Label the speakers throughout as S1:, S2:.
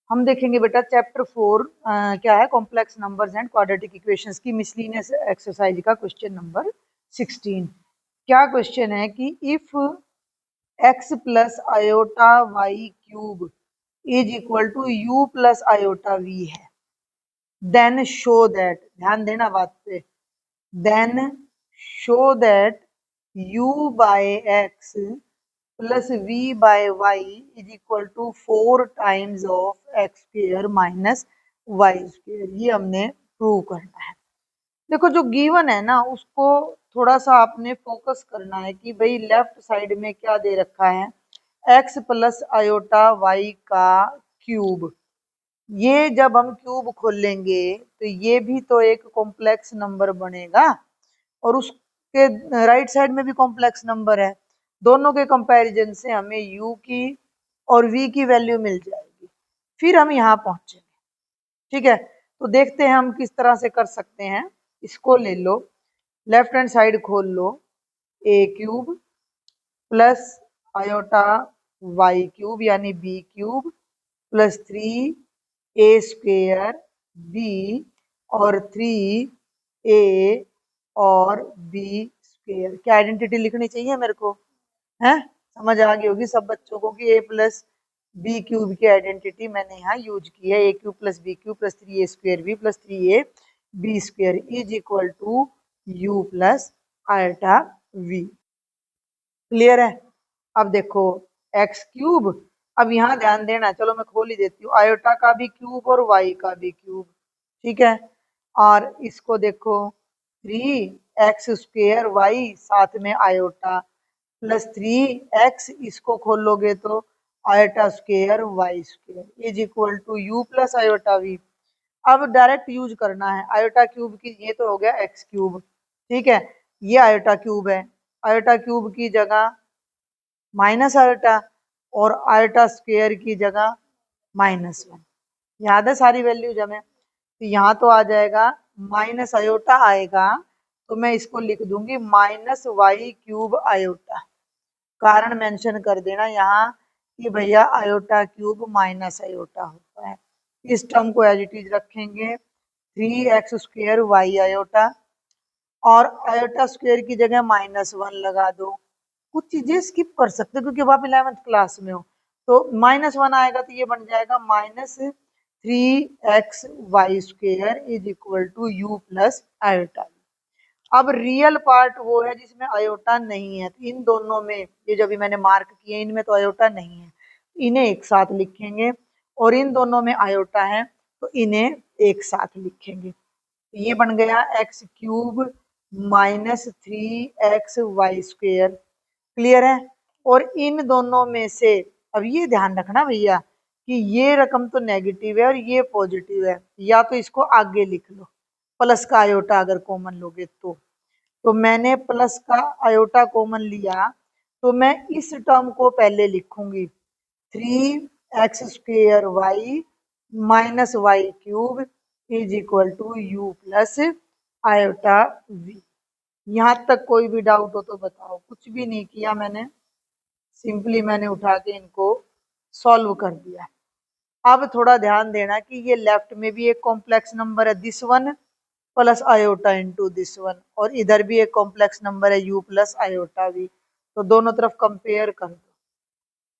S1: हम देखेंगे बेटा चैप्टर 4 क्या है, complex numbers and quadratic equations की मिसलिनियस एक्सरसाइज का क्वेश्चन नंबर 16। क्या क्वेश्चन है कि if x plus iota y cube is equal to u plus iota v है, देन शो दैट, ध्यान देना बात पे, then show that u by x plus v by y is equal to 4 times of x square minus y square. ये हमने prove करना है। देखो जो गिवन है ना उसको थोड़ा सा आपने फोकस करना है कि भाई लेफ्ट साइड में क्या दे रखा है, x प्लस आयोटा वाई का क्यूब। ये जब हम क्यूब खोलेंगे तो ये भी तो एक कॉम्प्लेक्स नंबर बनेगा और उसके राइट साइड में भी कॉम्प्लेक्स नंबर है। दोनों के कंपैरिजन से हमें u की और v की वैल्यू मिल जाएगी, फिर हम यहाँ पहुंचेंगे। ठीक है, तो देखते हैं हम किस तरह से कर सकते हैं। इसको ले लो, लेफ्ट हैंड साइड खोल लो, a cube plus iota y cube यानी b cube plus 3a square b और 3a और b स्क्वेयर। क्या आइडेंटिटी लिखनी चाहिए मेरे को, है? समझ आ गई होगी सब बच्चों को कि a प्लस बी क्यूब की आइडेंटिटी मैंने यहाँ यूज की है, a cube plus b cube plus 3a square b plus 3a b square is equal to u plus iota v। Clear है? अब देखो एक्स क्यूब, अब यहाँ ध्यान देना, चलो मैं खोल ही देती हूँ, आयोटा का भी क्यूब और वाई का भी क्यूब। ठीक है, और इसको देखो 3x स्क्वेयर वाई साथ में आयोटा प्लस 3x, इसको खोलोगे तो iota square y square is equal to u plus iota v. अब डायरेक्ट यूज करना है आयोटा क्यूब की, ये तो हो गया एक्स क्यूब। ठीक है, ये आयोटा क्यूब है, आयोटा क्यूब की जगह माइनस आयोटा और आयोटा स्क्वेयर की जगह -1। याद है सारी वैल्यूज हमें, तो यहाँ तो आ जाएगा माइनस आयोटा आएगा, तो मैं इसको लिख दूंगी माइनस वाई क्यूब आयोटा। कारण मेंशन कर देना यहाँ कि भैया आयोटा क्यूब माइनस आयोटा होता है। इस टर्म को एज इट इज रखेंगे, 3x स्क्वेयर वाई आयोटा और आयोटा स्क्वेयर की जगह -1 लगा दो। कुछ चीजें स्किप कर सकते हो क्योंकि अब आप 11th क्लास में हो, तो -1 आएगा तो ये बन जाएगा -3x y square is equal to u plus iota. अब रियल पार्ट वो है जिसमें आयोटा नहीं है, तो इन दोनों में ये जो भी मैंने मार्क किए इनमें तो आयोटा नहीं है, इन्हें एक साथ लिखेंगे, और इन दोनों में आयोटा है तो इन्हें एक साथ लिखेंगे। ये बन गया x cube minus 3x y square. Clear है? और इन दोनों में से अब ये ध्यान रखना भैया कि ये रकम तो नेगेटिव है और ये पॉजिटिव है, या तो इसको आगे लिख लो, प्लस का आयोटा अगर कॉमन लोगे तो मैंने प्लस का आयोटा कॉमन लिया तो मैं इस टर्म को पहले लिखूंगी 3x square y minus y cube is equal to u plus iota v. यहाँ तक कोई भी डाउट हो तो बताओ। कुछ भी नहीं किया मैंने, सिंपली मैंने उठा के इनको सॉल्व कर दिया। अब थोड़ा ध्यान देना कि ये लेफ्ट में भी एक कॉम्प्लेक्स नंबर है this one plus iota into this one, और इधर भी एक कॉम्प्लेक्स नंबर है u प्लस आयोटा v, तो दोनों तरफ कंपेयर कर दो,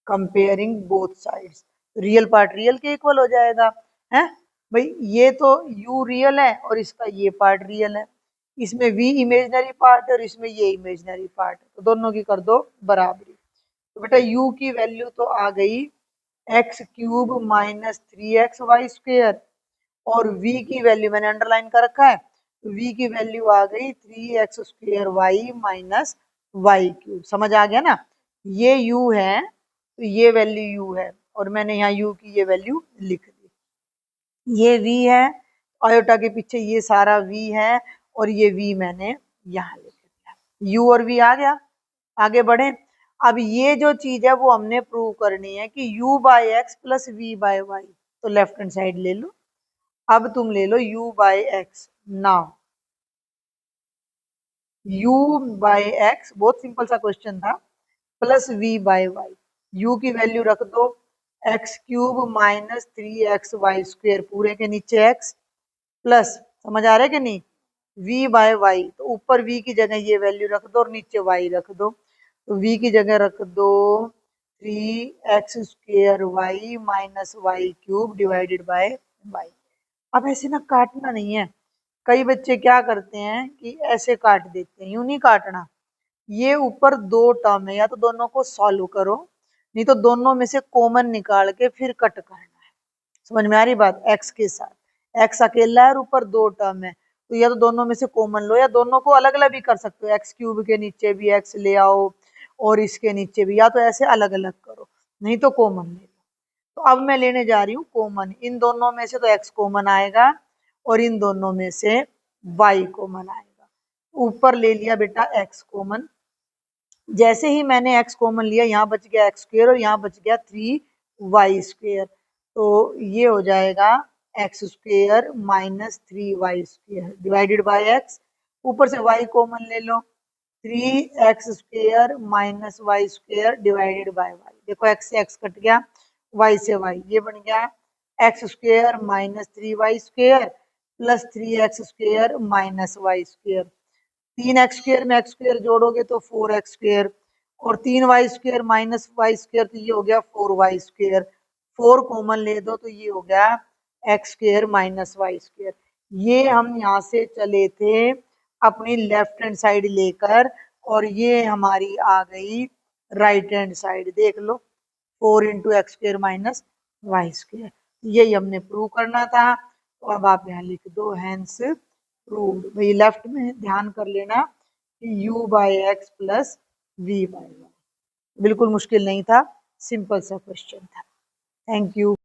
S1: comparing both sides, real part real के इक्वल हो जाएगा। है भाई, ये तो u रियल है और इसका ये पार्ट रियल है, इसमें v इमेजनरी पार्ट है और इसमें ये इमेजनरी पार्ट है, तो दोनों की कर दो बराबरी। तो बेटा u की वैल्यू तो आ गई x cube minus 3x y square, और v की वैल्यू मैंने अंडरलाइन कर रखा है, v की वैल्यू आ गई 3x square y minus y cube. समझ आ गया ना? ये u है तो ये वैल्यू u है, और मैंने यहाँ u की ये वैल्यू लिख दी। ये v है, आयोटा के पीछे ये सारा v है, और ये v मैंने यहाँ लिख दिया। u और v आ गया। आगे बढ़े। अब ये जो चीज है वो हमने प्रूव करनी है कि u by x plus v by y, तो लेफ्ट हैंड साइड ले लो। अब तुम ले लो u by x, now u by x बहुत सिंपल सा क्वेश्चन था, plus v by y, u की वैल्यू रख दो, एक्स क्यूब माइनस 3xy² पूरे के नीचे x प्लस, समझ आ रहा है कि नहीं, v बाय वाई, तो ऊपर v की जगह ये वैल्यू रख दो और नीचे y रख दो, तो v की जगह रख दो 3x² y minus y³ divided by y। अब ऐसे ना काटना नहीं है, कई बच्चे क्या करते हैं कि ऐसे काट देते हैं, यूं नहीं काटना, ये ऊपर दो टर्म है, या तो दोनों को सॉल्व करो, नहीं तो दोनों में से कॉमन निकाल के फिर कट करना है। समझ में आ रही बात, x के साथ x अकेला है और ऊपर दो टर्म है, तो या तो दोनों में से कॉमन लो या दोनों को अलग अलग भी कर सकते हो, x³ के नीचे भी x ले आओ और इसके नीचे भी, या तो ऐसे अलग अलग करो, नहीं तो कॉमन ले लो। तो अब मैं लेने जा रही हूँ कॉमन, इन दोनों में से तो x कॉमन आएगा और इन दोनों में से y कॉमन आएगा। ऊपर ले लिया बेटा x कॉमन, जैसे ही मैंने x कॉमन लिया यहाँ बच गया x² और यहाँ बच गया 3y², तो ये हो जाएगा x² minus 3y² divided by x, ऊपर से y कॉमन ले लो, 3x² minus y² divided by y, देखो x से x कट गया, y से y, ये बन गया x² minus 3y² plus 3x² minus y², 3x² में x² जोड़ोगे तो 4x² और 3y² माइनस y² तो ये हो गया 4y², 4 कॉमन ले दो तो ये हो गया x² माइनस y²। ये हम यहाँ से चले थे अपनी लेफ्ट हैंड साइड लेकर और ये हमारी आ गई राइट हैंड साइड, देख लो 4 इंटू x² माइनस y², यही हमने प्रूव करना था। तो अब आप यहाँ लिख दो हैंस प्रूव्ड। भाई लेफ्ट में ध्यान कर लेना कि u by x plus v by y, बिल्कुल मुश्किल नहीं था, सिंपल सा क्वेश्चन था। Thank you.